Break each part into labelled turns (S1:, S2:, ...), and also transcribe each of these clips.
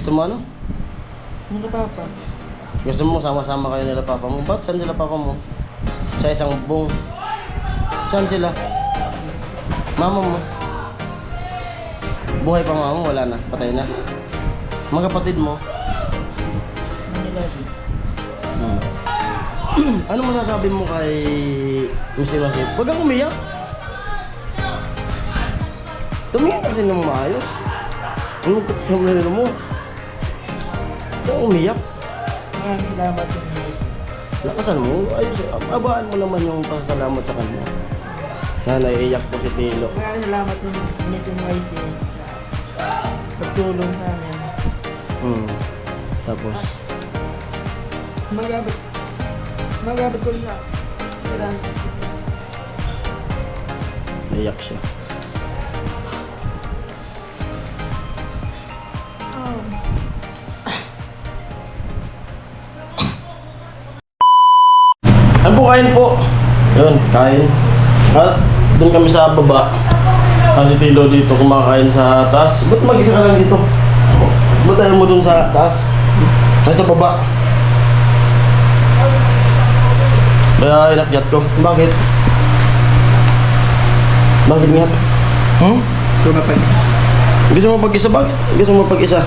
S1: Gusto mo ano?
S2: Ano papa?
S1: Gusto mo sama-sama kayo nila papa mo? Ba't saan sila papa mo? Sa isang bong. Saan sila? Mama mo? Buhay pa mama mo? Wala na? Patay na? Mga kapatid mo?
S2: Manila.
S1: Ano masasabi mo kay Miss Imasip? Huwag kang umiyak. Tumingin kasi ng maayos. Ano problema mo? Huwag kang umiyak.
S2: Maraming salamat sa inyo.
S1: Lakasan mo. Ayos, abaan mo naman yung pasalamat sa kanya. Na naiiyak po si Tilo.
S2: Maraming salamat din sa Meeting YT. Pagtulong sa amin.
S1: Tapos,
S2: Magabot ko na.
S1: naiyak siya. Ano po kain po? Yun, kain. At doon kami sa baba. Kasi Tilo dito kumakain sa taas. Ba't mag-isa ka lang dito? Ba't ayaw mo doon sa taas? Sa baba. Kaya inakyat ko. Bakit? Bakit nga?
S2: Ito na pag-isa.
S1: Gusto mo pag-isa? Bakit? Gusto mo pag-isa?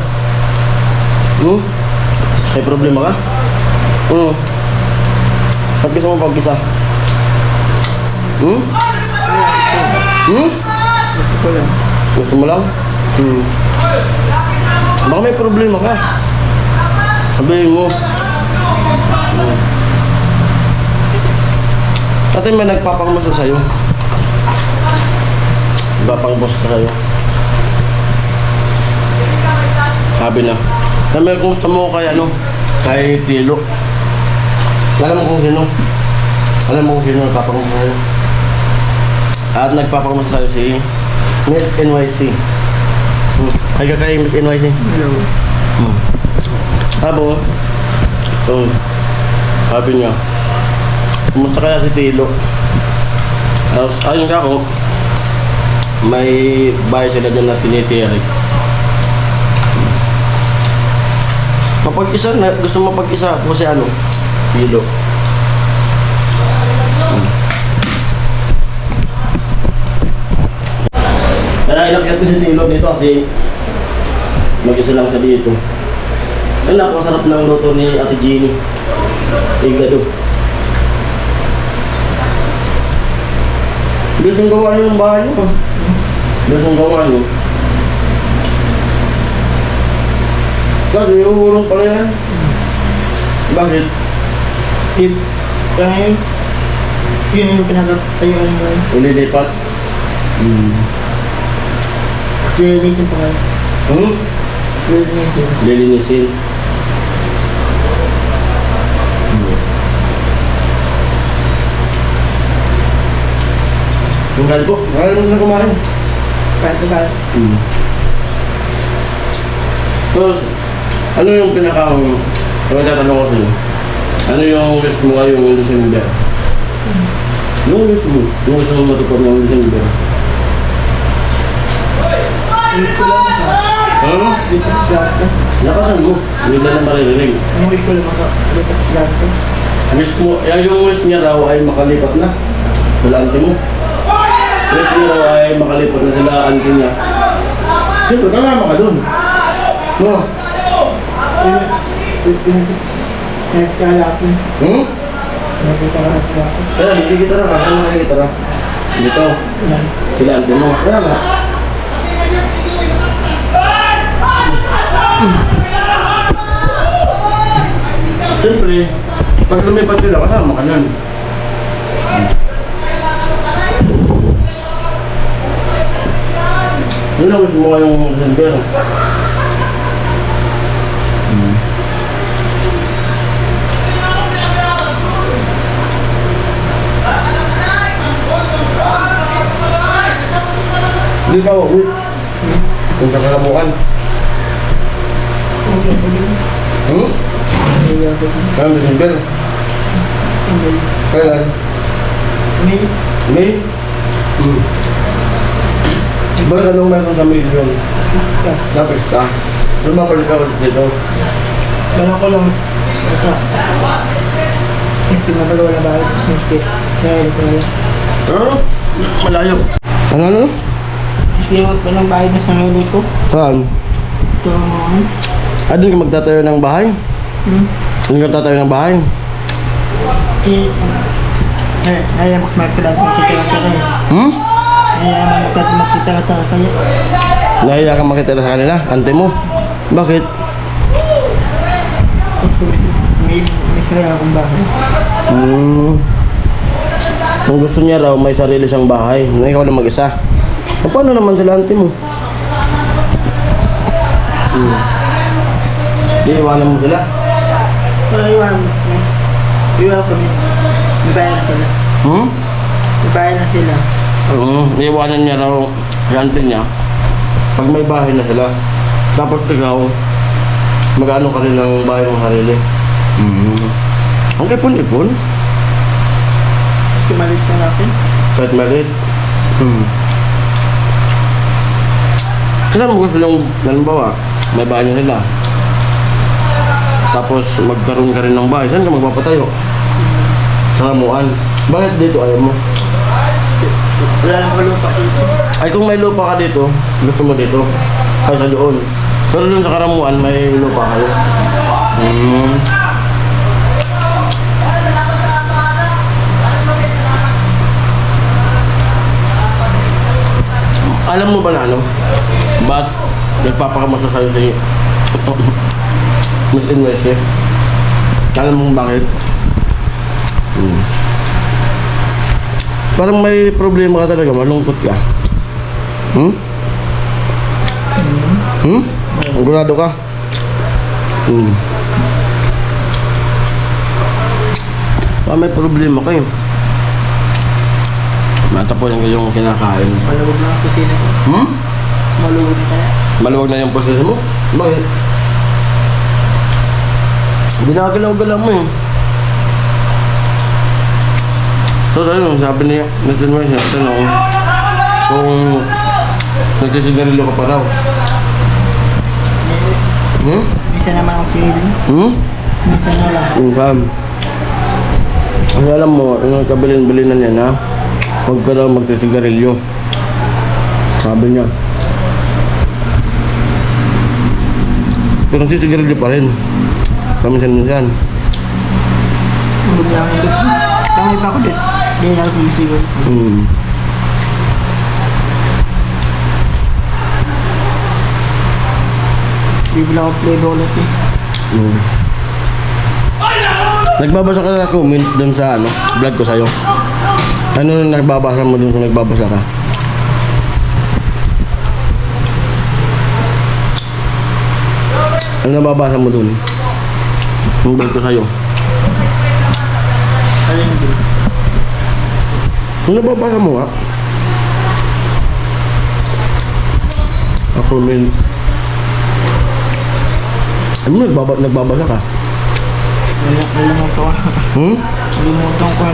S1: May problema ka? Ba't gusto mo pag-isa?
S2: Gusto ko lang.
S1: Gusto mo lang? Baka may problema ka. Sabihin mo. Tatay may nagpapangmasal sa'yo. Nagpapangboss ka sa'yo. Sabi na. Sabi kung gusto mo kay kay Tilo. Alam mo kung sino. Alam mo kung sino nagpapangmasal sa'yo. At nagpapangmasal sa'yo si Miss NYC. Ay ka kay Miss NYC.
S2: Hello.
S1: Tapos, sabi niya, kumusta kaya si Tilo? Tapos, ayun ka ako, may bahay sila dyan na tinitiri. Mapag-isa, gusto mo pag-isa po si Tilo. Kaya inakyat ko si Tilo dito kasi mag-isa lang siya dito. Ay, napakasarap ng luto ni Ate Jeannie. Igado. Bilis ang gawa niyo ng bahay niyo. Bilis ang gawa niyo. Kasi uhurong pala yan. Bakit?
S2: Kaya yun yung pinagtayuan mo.
S1: Ililipat.
S2: Lilinisin pa kayo. Lilinisin.
S1: Lilinisin. Tunggal po. Ngayon na kumain.
S2: Kahit ba?
S1: Tapos, ano yung tatanong ko sa'yo? Ano yung wish mo ngayong December? Yung wish mo matupad ng December?
S2: Wish ko lang lipat sa lahat ko.
S1: Nakasan mo? Hindi na maririnig.
S2: Ang wish ko lang lipat sa lahat ko.
S1: Wish mo, yung wish niya raw ay makalipat na. Sila auntie mo. Wish niya raw ay makalipat na sila auntie niya. Siyempre, kalama ka dun. No?
S2: Nakikala ako. Nakikita ka na sila ako.
S1: Kaya, hindi kita na. Saan nakikita na? Dito. Sila auntie mo. Kaya nga. Siyempre, pag lumipat sila, kasama ka nun. Yun ang wish mo ngayong December. Hindi ka uwi. Kung kakalamukan. Kaya December. Kailan?
S2: May
S1: May? Bakit anong meron sa million? Sa pesta? Ano ba pala ka dito?
S2: Wala ko lang. Ito. Hindi na pala wala bakit. Hindi. Kaya ito na lang.
S1: Ano? Malayo. Ano?
S2: Hindi mo pa ng bahay na sa ngayon ko.
S1: Saan?
S2: Ito ang
S1: Doon ka magtatayo ng bahay? Doon ka tatayo ng bahay?
S2: Ay, mas magkalat makita ka kaya. Ay, makita ka kaya.
S1: Nahiya ka makita na sa kanila? Ante mo? Bakit?
S2: May kaya akong bahay.
S1: Kung gusto niya raw, may sarili siyang bahay. Na ikaw lang mag-isa. Paano naman sila ante mo? Di iwanan mo sila?
S2: Iwan mo. Iwan ko niya. May bahay na sila. May bahay na sila.
S1: Iwanan niya raw yung ante niya. Pag may bahay na sila. Tapos ikaw, mag-ano ka rin ng bahay mong sarili. Ang ipon-ipon?
S2: Kumalit na natin.
S1: Kahit maliit. Saan mo gusto yung, halimbawa, may bahay na sila. Tapos magkaroon ka rin ng bahay. Saan ka magpapatayo? Sa Ramuan. Bakit dito ayaw mo?
S2: Wala nang lupa dito.
S1: Ay kung may lupa ka dito, gusto mo dito. Kaysa doon. Pero doon sa Karamuan, may lupa kayo. Alam mo ba na ano? Ba't nagpapakamasa sa'yo si Miss Inwese? Alam mo bakit? Parang may problema ka talaga, malungkot ka. Gurado ka? May problema kayo. Matapunan ko yung kinakain.
S2: Maluwag na ang kusina ko. Maluwag na kaya.
S1: Maluwag na yung proseso mo? Bakit? Ginagalaw-galaw mo eh. So, sabi niya, natin siya, tanong, kung nagsisigarilyo ka pa raw.
S2: Minsan naman ang pinili. Minsan na lang.
S1: Kasi alam mo, yung kabilin-bilinan niya na, huwag ka raw magsisigarilyo. Sabi niya. Pero nagsisigarilyo pa rin. Kaminsan-minsan.
S2: Huwag lang ang dito. Tangay pa ako dito. Hindi na ako sumisigaw. Hindi lang ako playboy ulit eh.
S1: Nagbabasa ka na comment dun sa ano, vlog ko sa'yo. Ano nang nagbabasa mo dun sa nagbabasa ka? Ano nababasa mo dun? Yung vlog ko sa'yo.
S2: Alin din.
S1: Ano nababasa mo nga? Comment. Ano nagbabasa ka?
S2: Nalimutan ko. Nalimutan ko.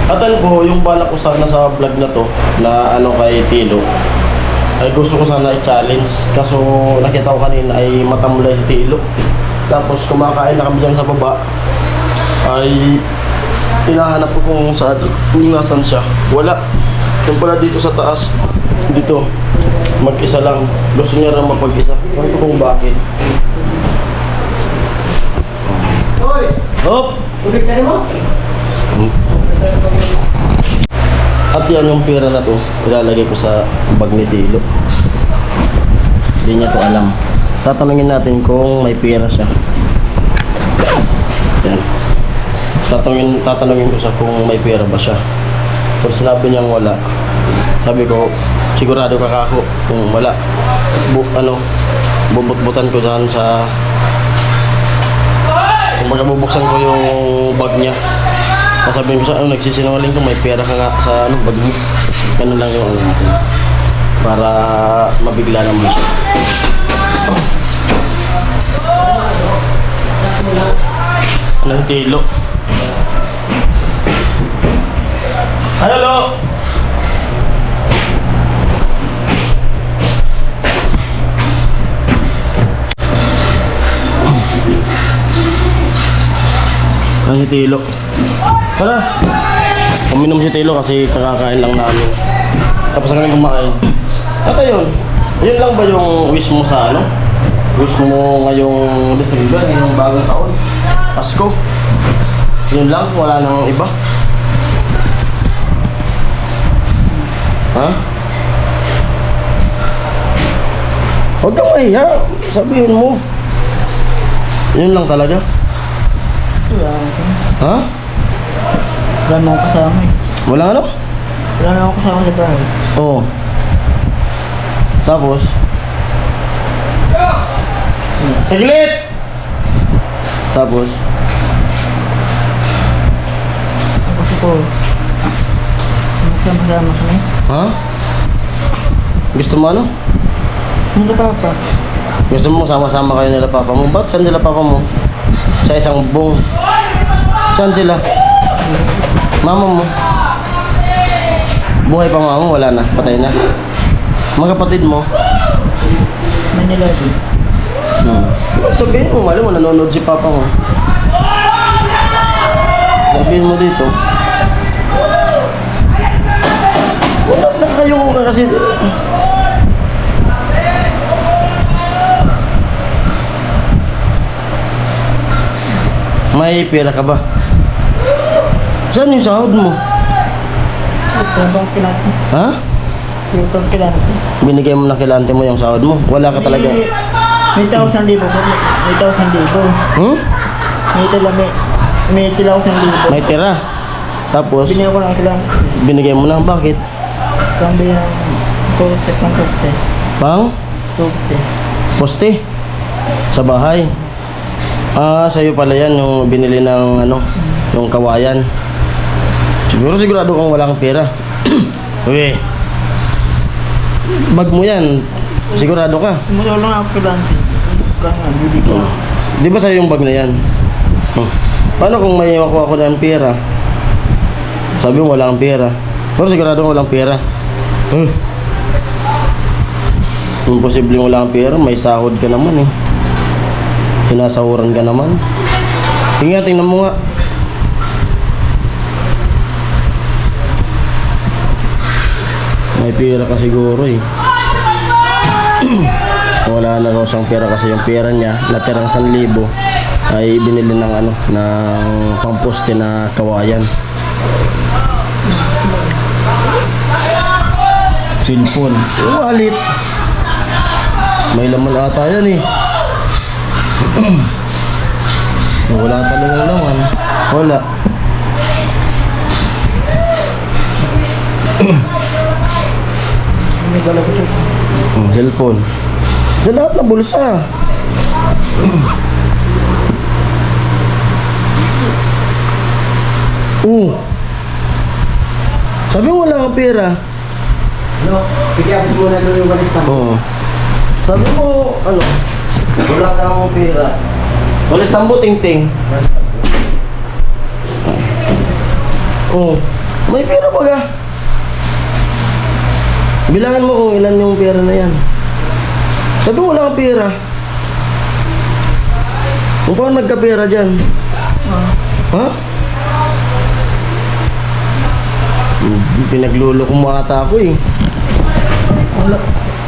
S1: Atan po, yung balak ko sana sa vlog na to, na ano kay Tilo, ay gusto ko sana i-challenge. Kaso nakita ko kanina ay matamlay si Tilo. Tapos kumakain na kami dyan sa baba, ay hinahanap ko kung saan, kung nasan siya. Wala. Yung pala dito sa taas, dito, mag-isa lang. Gusto niya lang mapag-isa. Ano kung bakit.
S2: Hoy!
S1: Hop!
S2: Ulit ka mo?
S1: At yan yung pera na to, ilalagay ko sa bag ni Tilo. Hindi niya to alam. Tatanungin natin kung may pera siya. Yan. Tatanungin ko siya kung may pera ba siya. Kung sinabi niyang wala, sabi ko, sigurado ka kako kung wala. Bubut-butan ko dyan sa... Kung bubuksan ko yung bag niya. Sasabihin ko siya, nagsisinungaling ko, may pera ka nga sa bag mo. Ganun lang yung natin. Para mabigla naman siya. Walang Tilo. Ano, Lo? Ang si Tilo. Tara! Uminom si Tilo kasi kakakain lang namin. Tapos na kami kumain. At ayun, yun lang ba yung wish mo sa ano? Wish mo ngayong December, ngayong bagong taon? Pasko? Yun lang, wala nang iba? Ha? Huwag kang mahiya, sabihin mo. Yun lang talaga?
S2: Wala ako.
S1: Ha?
S2: Wala na ako kasama eh.
S1: Wala ano?
S2: Wala na ako kasama sa bahay.
S1: Oo. Tapos? Saglit! Tapos?
S2: Kasi ko, sama-sama kami.
S1: Ha? Gusto mo ano?
S2: Hindi papa.
S1: Gusto mo sama-sama kayo nila papa mo? Ba't saan sila papa mo? Sa isang bong. Saan sila? Mama mo? Buhay pa mama mo? Wala na. Patay na. Mga kapatid mo?
S2: Manila din.
S1: Sabihin mo, mali mo, nanonood si papa mo. Sabihin mo dito. Wala na kayo kasi... May pera ka ba? Saan yung sahod mo?
S2: Ito bang kilante?
S1: Ha?
S2: Ito bang kilante?
S1: Binigay mo na kilante mo yung sahod mo? Wala ka talaga?
S2: May 1,000 libo po. May 1,000 libo.
S1: Hmm?
S2: May 1,000 libo.
S1: May tira. Tapos,
S2: Binigyan ko ng kilante.
S1: binigay mo na. Bakit?
S2: Kambi ng kurte ng kurte.
S1: Pang?
S2: Kurte.
S1: Poste? Sa bahay? Ah, sa'yo pala yan yung binili ng ano, yung kawayan. Sigurado kang wala kang pera. Uy. Bag mo yan. Sigurado ka.
S2: Mula lang ako kilante. Kaya bibigyan.
S1: Di ba sa'yo yung bag na yan? Paano kung may makuha ko ng pera? Sabi mo wala kang pera. Pero sigurado kang walang pera. Imposible wala kang pera. May sahod ka naman eh. Sinasahuran ka naman. Tingnan mo nga. May pera ka siguro eh. Wala na raw siyang pera kasi yung pera niya, natirang 1,000 ay binili ng ano, ng pamposte na kawayan. Cellphone. Wallet. May laman ata yan eh. Wala talagang laman. Wala.
S2: May bala ko siya.
S1: Cellphone. Sa lahat ng bulsa. Sabi mo wala kang pera.
S2: No, bigyan mo na doon yung walis na.
S1: Oo. Sabi mo, ano, wala kang pera. Walis tambo, ting-ting. Oo. May pera pa ka. Bilangin mo kung ilan yung pera na yan. Sabi mo wala kang pera. Kung paano nagka-pera dyan? Ha? Pinagluloko mo ata ako eh.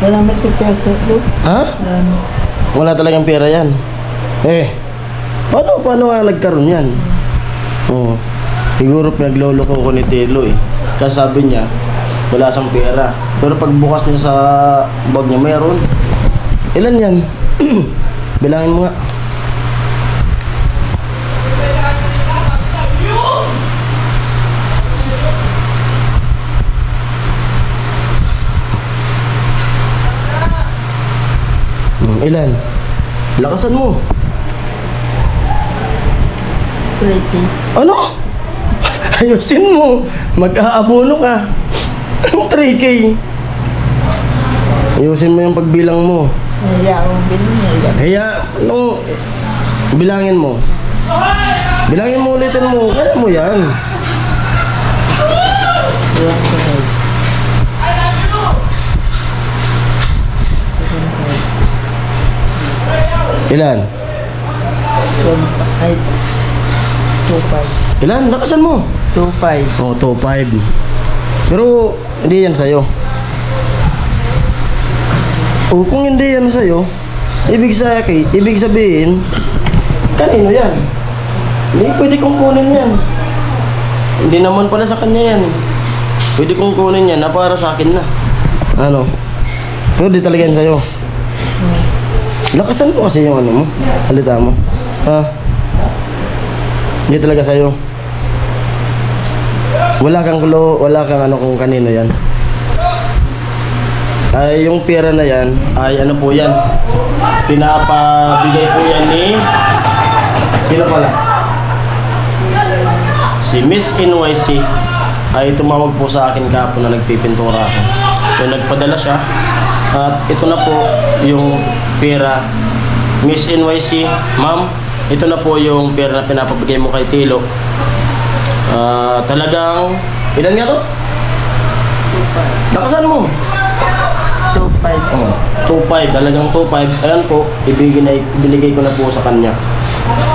S2: Wala naman ko peso doon.
S1: Ha?
S2: Wala.
S1: Wala talagang pera yan. Eh, paano nga nagkaroon yan? Oo. Siguro pinagluloko ko ni Telo eh. Kasi sabi niya, wala siyang pera. Pero pagbukas niya sa bag niya, mayroon. Ilan yan? Bilangin mo nga. Ilan? Lakasan mo.
S2: 30.
S1: Ano? Ayusin mo. Mag-aabono ka. Anong 3K? Ayusin mo yung pagbilang mo.
S2: Naya akong binili.
S1: Kaya, ano, bilangin mo. Bilangin mo ulitin mo. Kaya mo yan. Ilan?
S2: Ay, 2.5.
S1: Ilan? Lakasan mo.
S2: 2.5.
S1: Oh, 2.5. Pero, hindi yan sa'yo. O, kung hindi yan sa'yo, ibig sabihin, kanino yan? Hindi pwede kong kunin yan. Hindi naman pala sa kanya yan. Pwede kong kunin yan na para sa akin na. Ano? Pero di talaga yan sa'yo. Lakasan ko kasi yung ano mo. Halita mo. Ha? Hindi talaga sa'yo. Wala kang ano kung kanino yan. Ay, yung pera na yan, ay ano po yan? Pinapabigay po yan ni... Sino pala? Si Miss NYC ay tumawag po sa akin kahapon na nagpipintura ako. So, nagpadala siya. At ito na po yung pera. Miss NYC, ma'am, ito na po yung pera na pinapabigay mo kay Tilo. Talagang, ilan nga to? 2.5. Lakasan mo.
S2: 2.5.
S1: Oh, 2.5, talagang 2.5. Ayan po, ibinigay ko na po sa kanya.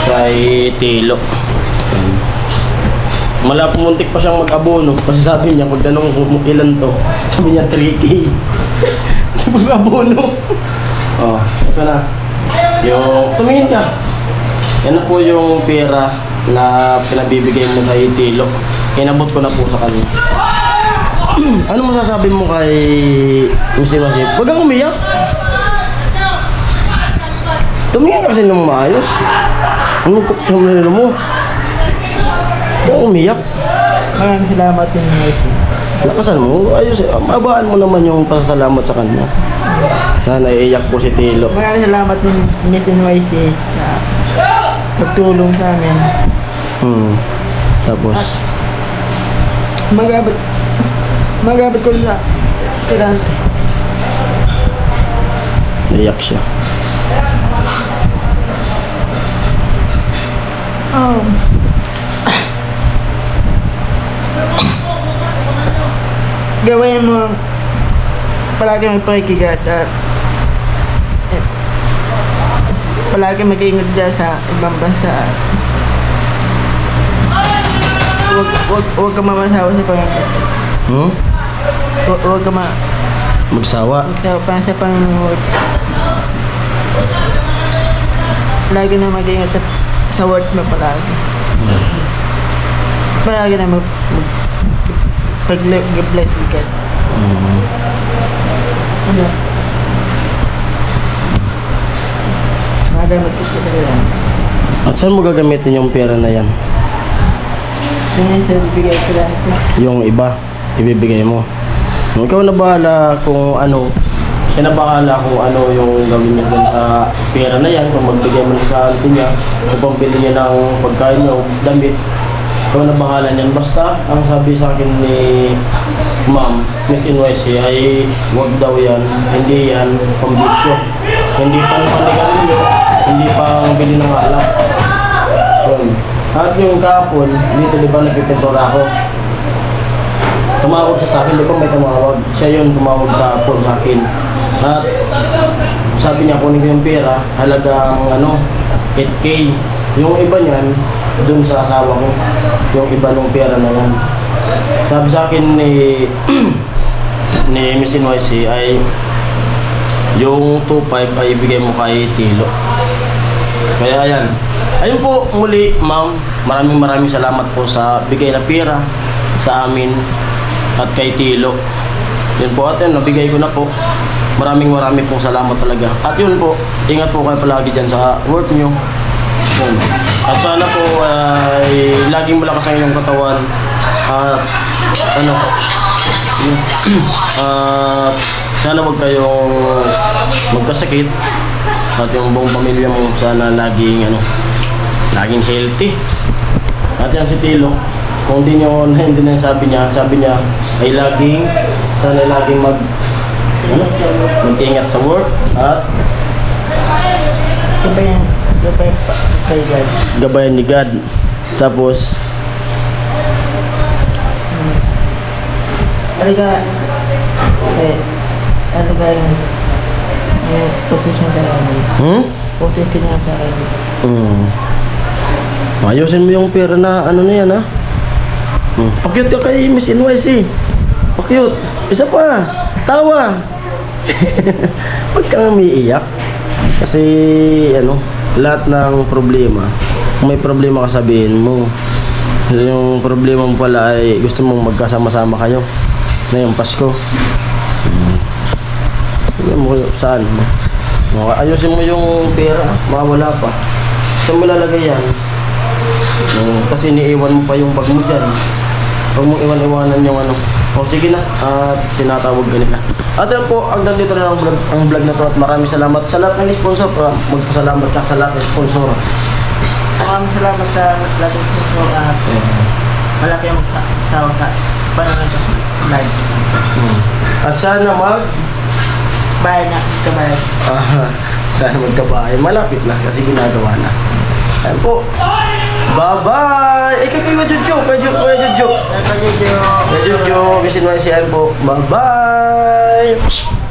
S1: Kay Tilo. Pumuntik pa siyang mag-abono. Kasi sabi niya, pag tanong kung ilan to, sabi niya 3K. Mag-abono. Oh, ito na. Yung, tumingin ka. Yan na po yung pera na pinabibigay mo kay Tilo. Inabot ko na po sa kanya. Ano masasabi mo kay Mr. Masip? Huwag kang umiyak. Tumingin ka kasi ng maayos. Ano mo? Huwag kang umiyak.
S2: Maraming salamat din Messi.
S1: Lakasan mo. Ayos. Abaan mo naman yung pasasalamat sa kanya. Na naiiyak po si Tilo.
S2: Maraming salamat din Miss NYC sa pagtulong sa amin.
S1: Tapos,
S2: Magabot ko sa kirante.
S1: naiyak siya.
S2: Gawin mo palagi magpakikigat at palagi mag-ingat dyan sa ibang bansa. Huwag ka mamasawa sa pangyayon. Huwag ka
S1: Magsawa.
S2: magsawa sa pangyayon. Lagi na mag-ingat sa words mo palagi. Palagi na pag-bless ka. Ano? Magamit ko sa yan.
S1: At saan mo gagamitin yung pera na yan?
S2: Yan sa bibigay ko lang.
S1: Yung iba, ibibigay mo. Ikaw na bahala kung ano. Siya na bahala kung ano yung gawin niya dun sa pera na yan. Kung magbigay mo sa auntie niya, kung pambili niya ng pagkain niya o damit. Ikaw na bahala niyan. Basta, ang sabi sa akin ni Ma'am, Miss NYC ay wag daw yan. Hindi yan pambisyo. Hindi pang panigarilyo. Hindi pang bili ng alak. Yun. At yung kahapon, dito di ba nagpipintura ako? Tumawag siya sa akin, di ba may tumawag? Siya yun tumawag kahapon sa akin. At sabi niya kunin ko yung pera, halagang 8K. Yung iba niyan, dun sa asawa ko. Yung iba nung pera na yan. Sabi sa akin ni Miss NYC ay yung 2.5 ay ibigay mo kay Tilo. Kaya ayan. Ayun po muli ma'am, maraming salamat po sa bigay na pera sa amin at kay Tilo. Yun po at yun, nabigay ko na po. Maraming pong salamat talaga. At yun po, ingat po kayo palagi dyan sa work nyo. Yun. At sana po ay laging malakas ang inyong katawan. At sana wag kayong magkasakit. At yung buong pamilya mo sana laging healthy. At yan si Tilo, kung hindi nyo naintindihan sabi niya ay sana laging mag-ingat sa work at gabayan ni God. Tapos
S2: Alaga yung posisyon ka namin. Puti kinasa.
S1: Ayusin mo yung pera na ano na yan ha. Pakyut ka kay Miss NYC. Pakyut. Isa pa. Tawa. Huwag kang umiiyak. Kasi ano, lahat ng problema, kung may problema ka sabihin mo. Yung problema mo pala ay gusto mong magkasama-sama kayo ngayong Pasko. Tingnan mo saan. Ayusin mo yung pera, mawala pa. Saan mo lalagay yan? Kasi iniiwan mo pa yung bag mo dyan. Huwag mong iwan-iwanan yung ano. O sige na, at tinatawag ka nila. At yan po, hanggang dito na ang vlog na to at maraming salamat sa lahat ng sponsor. Magpasalamat ka sa lahat ng sponsor.
S2: Maraming salamat sa lahat ng sponsor at malaki ang tao sa panonood sa live.
S1: At sana
S2: Bayan na, kabayan.
S1: sana magkabahay. Malapit na kasi ginagawa na. Ayan po. Bye-bye! Ikaw kayo, Jojo. Kuya Jojo. Kuya Jojo. Miss NYC, ayan po. Bye-bye!